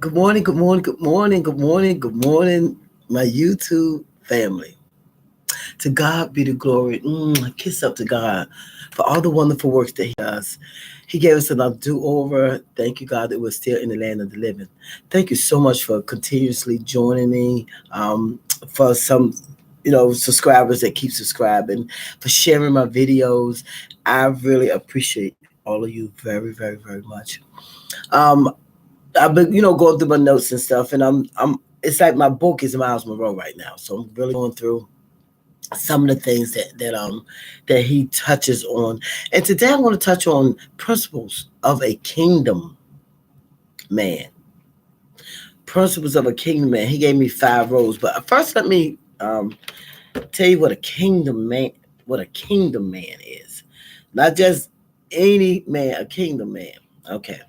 Good morning, good morning, good morning, good morning, good morning, my YouTube family. To God be the glory. Kiss up to God for all the wonderful works that He does. He gave us another do over. Thank you, God, that we're still in the land of the living. Thank you so much for continuously joining me. For some, subscribers that keep subscribing, for sharing my videos. I really appreciate all of you very, very, very much. Um, I've been, going through my notes and stuff, and it's like my book is Myles Munroe right now. So I'm really going through some of the things that he touches on. And today I want to touch on principles of a kingdom man. Principles of a kingdom man. He gave me 5 roles, but first let me tell you what a kingdom man is. Not just any man, a kingdom man. Okay.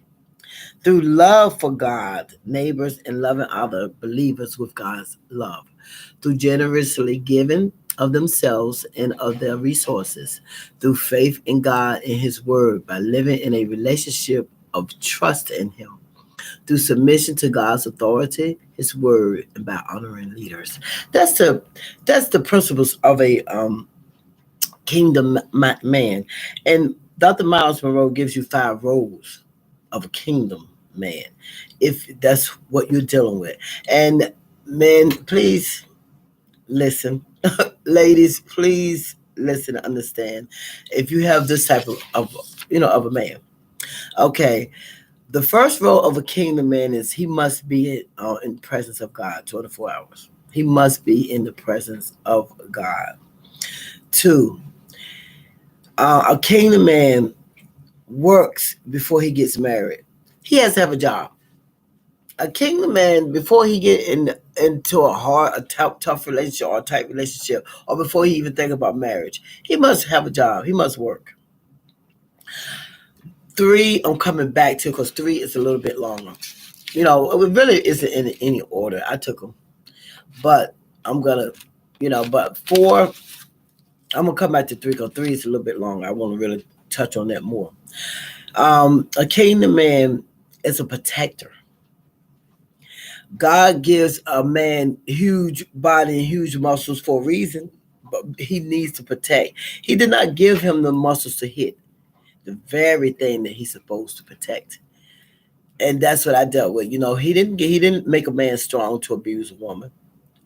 Through love for God, neighbors, and loving other believers with God's love, through generously giving of themselves and of their resources, through faith in God and His Word, by living in a relationship of trust in Him, through submission to God's authority, His Word, and by honoring leaders. That's the that's the principles of a kingdom man. And Dr. Miles Monroe gives you 5 roles of a kingdom man, if that's what you're dealing with. And men, please listen. Ladies, please listen and understand. If you have this type of a man, okay. The first role of a kingdom man is he must be in the presence of God 24 hours. He must be in the presence of God. Two, a kingdom man works before he gets married. He has to have a job. A kingdom man, before he get into tough relationship or tight relationship, or before he even think about marriage, he must have a job. He must work. 3, I'm coming back to because 3 is a little bit longer. It really isn't in any order. I took them, but I'm gonna, but 4, I'm gonna come back to 3 because 3 is a little bit longer. I want to really touch on that more. A kingdom man is a protector. God gives a man huge body and huge muscles for a reason, but he needs to protect. He did not give him the muscles to hit the very thing that he's supposed to protect. And that's what I dealt with. He didn't make a man strong to abuse a woman,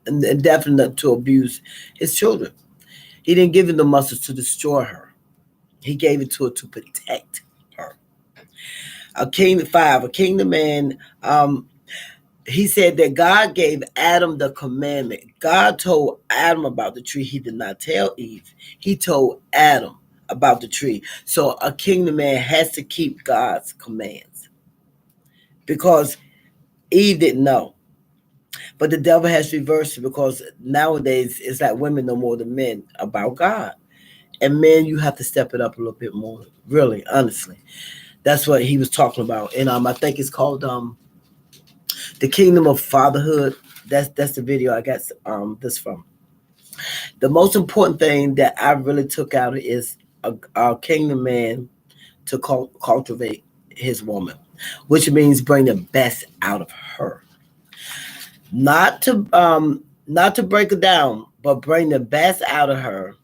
and definitely not to abuse his children. He didn't give him the muscles to destroy her. He gave it to her to protect her. A kingdom man. He said that God gave Adam the commandment. God told Adam about the tree. He did not tell Eve. He told Adam about the tree. So a kingdom man has to keep God's commands because Eve didn't know. But the devil has reversed it because nowadays it's like women know more than men about God. And men, you have to step it up a little bit more. Really, honestly. That's what he was talking about. And I think it's called The Kingdom of Fatherhood. That's the video I got this from. The most important thing that I really took out is a kingdom man to cultivate his woman, which means bring the best out of her. Not to break her down, but bring the best out of her,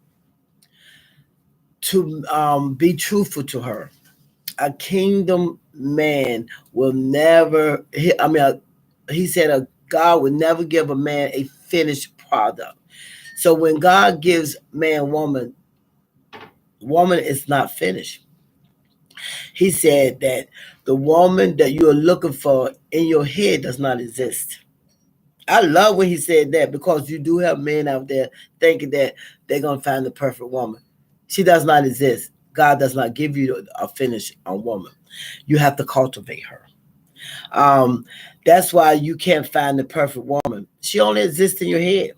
to be truthful to her. A kingdom man will never. He said a God would never give a man a finished product. So when God gives man woman is not finished. He said that the woman that you are looking for in your head does not exist. I love when he said that because you do have men out there thinking that they're gonna find the perfect woman. She does not exist. God does not give you a finished woman. You have to cultivate her. Um, that's why you can't find the perfect woman. She only exists in your head,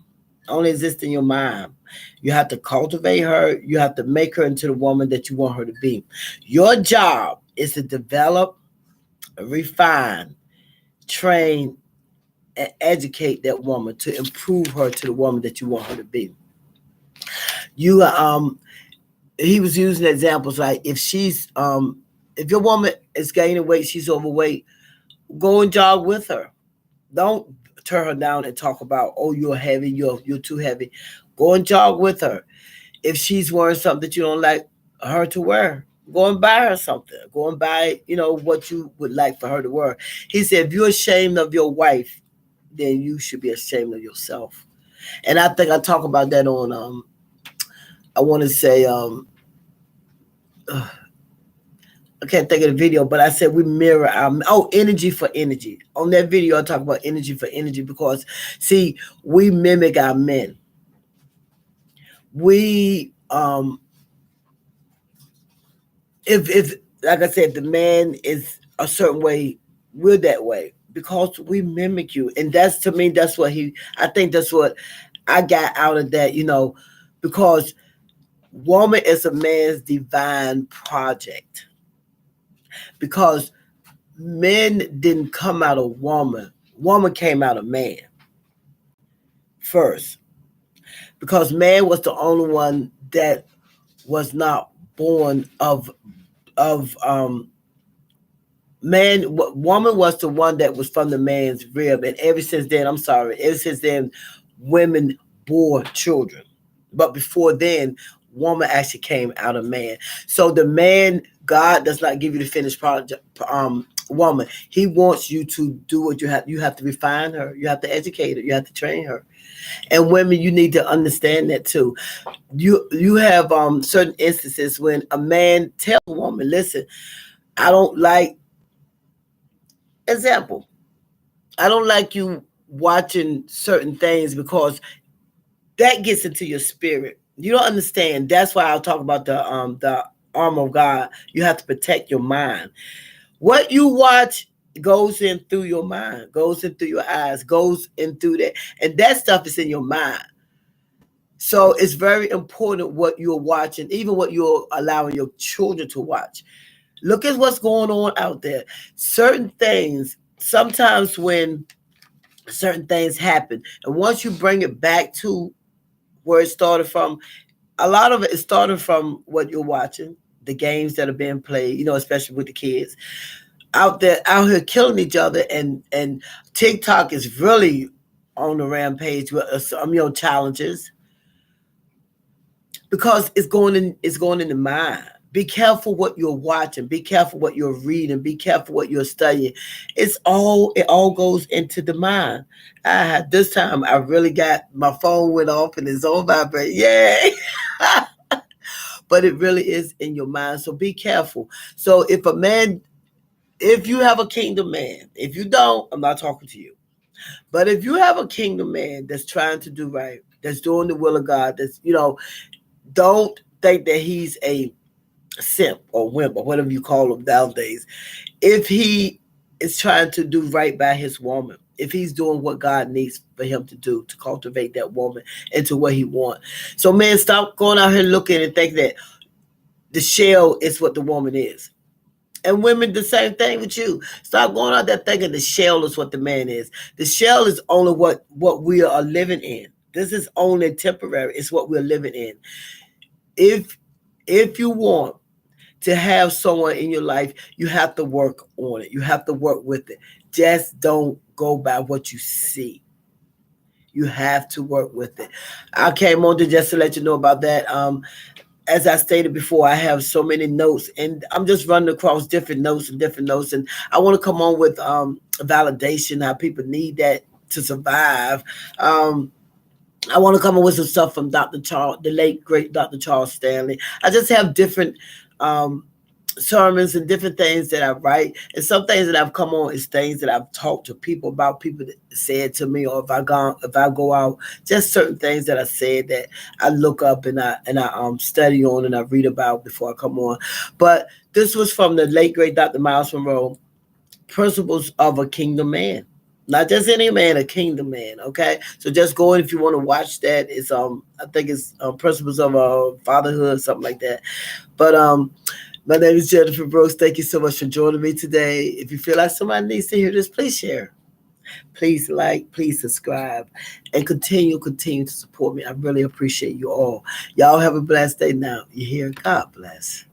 only exists in your mind. You have to cultivate her. You have to make her into the woman that you want her to be. Your job is to develop, refine, train, and educate that woman to improve her to the woman that you want her to be. You He was using examples like if your woman is gaining weight, she's overweight. Go and jog with her. Don't turn her down and talk about, oh, you're heavy, you're too heavy. Go and jog with her. If she's wearing something that you don't like her to wear, go and buy her something. Go and buy, what you would like for her to wear. He said, if you're ashamed of your wife, then you should be ashamed of yourself. And I think I talk about that on I want to say I can't think of the video, but I said we mirror our energy for energy. On that video, I talk about energy for energy because, see, we mimic our men. We if like I said, the man is a certain way, we're that way because we mimic you, and that's, to me, that's what I think that's what I got out of that, because woman is a man's divine project. Because men didn't come out of woman. Woman came out of man first. Because man was the only one that was not born of man. Woman was the one that was from the man's rib. And ever since then, women bore children. But before then, woman actually came out of man. So the man, God does not give you the finished product, woman. He wants you to do what you have. You have to refine her. You have to educate her. You have to train her. And women, you need to understand that too. You have certain instances when a man tells a woman, listen, I don't like, example, I don't like you watching certain things because that gets into your spirit. You don't understand. That's why I'll talk about the armor of God. You have to protect your mind. What you watch goes in through your mind, goes in through your eyes, goes in through that. And that stuff is in your mind. So it's very important what you're watching, even what you're allowing your children to watch. Look at what's going on out there. Certain things, sometimes when certain things happen, and once you bring it back to where it started from, a lot of it is starting from what you're watching, the games that are being played, especially with the kids out here killing each other, and TikTok is really on the rampage with some challenges because it's going in the mind. Be careful what you're watching. Be careful what you're reading. Be careful what you're studying. It all goes into the mind. This time I really got my phone went off and it's on vibrate. Yay! But it really is in your mind. So be careful. So if you have a kingdom man, if you don't, I'm not talking to you. But if you have a kingdom man that's trying to do right, that's doing the will of God, don't think that he's a simp or wimp or whatever you call him nowadays. If he is trying to do right by his woman, if he's doing what God needs for him to do to cultivate that woman into what he wants. So, man, stop going out here looking and think that the shell is what the woman is. And women, the same thing with you. Stop going out there thinking the shell is what the man is. The shell is only what we are living in. This is only temporary. It's what we're living in. If you want to have someone in your life, you have to work on it. You have to work with it. Just don't go by what you see. You have to work with it. I came on just to let you know about that. As I stated before, I have so many notes, and I'm just running across different notes. And I want to come on with validation, how people need that to survive. I want to come up with some stuff from Dr. Charles, the late, great Dr. Charles Stanley. I just have different sermons and different things that I write. And some things that I've come on is things that I've talked to people about, people that said to me, or if I go out, just certain things that I said that I look up and I study on and I read about before I come on. But this was from the late, great Dr. Myles Munroe, Principles of a Kingdom Man. Not just any man, a kingdom man. Okay, so just go in if you want to watch that. It's I think it's Principles of Fatherhood, something like that. But my name is Jennifer Brooks. Thank you so much for joining me today. If you feel like somebody needs to hear this, please share. Please like, please subscribe, and continue to support me. I really appreciate you all. Y'all have a blessed day now. You hear? God bless.